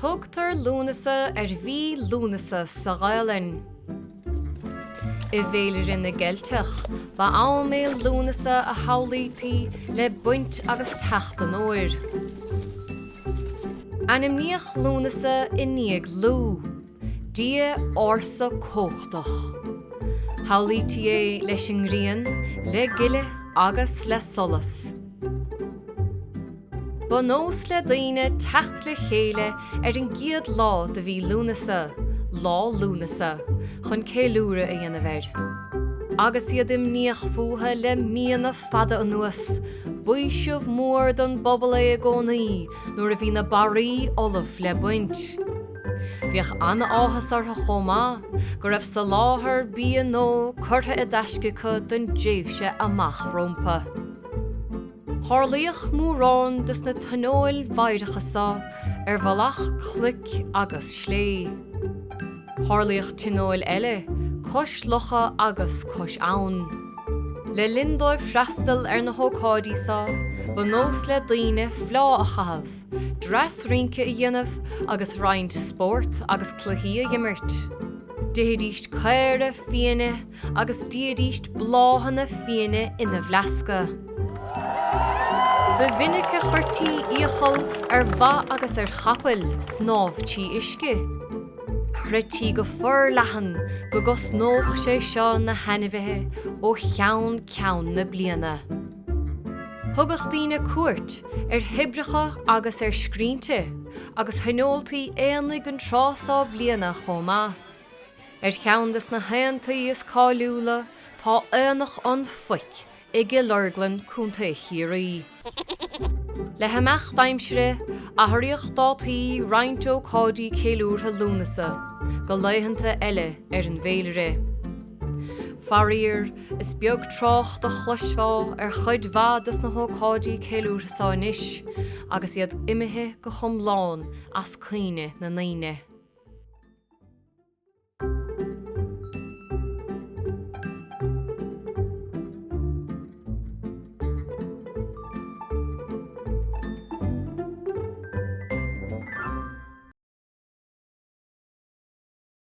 Tugtar Lúnasa bhí Lúnasa sa Ghaeilge. I bhéilir in nGaeilteach, ba mé Lúnasa a hawlaítí le buint agus techt an óir. Animníoch Lúnasa I níag lú, dia orsa cóchtach. Hawlaítí leis an ghrian, le gile agus le solas. Ba nós le daoine techt le chéile an gcéad lá de bhí Lúnasa, Lá Lúnasa, chun ceiliúradh a dhéanamh. Agus iad imníoch fuatha le míana fada an nuas, buaiseamh mór don bobal é a gcónaí, nuair a bhí na barí olaf le buint. Bhíoch anna áthas ortha chomá, go raibh sa láthair bí an nó curtha I deiscicha don déobhse amach rompa. Tharlaíoch mórán dus na tonóil mhaidhreachasa bhealach clic agus slé. Tharlaíoch tonóil eile, cos locha agus cos ann. Le lindóibh freastal na hócádaí sa, ba nós le daoine phlá a chahabh, dras rinke a dhéanamh agus roinnt sport agus cluichí a dhimmert. Diadíist caire fianne agus diadíist bláhanna fianne ina bhleasca. Ba vinnice chuirtí íochal bha agus chapel snámhtí isce. Chreití go fur leathan go gosnóch sé seo na henimhithe ó cheann na bliana. Thugach daoine cuairt hibreacha agus scrínte agus hinoltaí éanlaigh an trásá bliana chomá. Cheandas na haontaí is cáiliúla tá éanach an foic ige lorglan cúnta chiaí. Le hameach daimsire athraíoch dátaí roinnt ó cádaí ceiliúradh Lúnasa, go leitheanta eile an bhéilire. Farír is beag troch do chluisfá chuid bhadas na hócádaí ceiliúradh sáinis, agus iad imithe go chumláin as caoine na naine.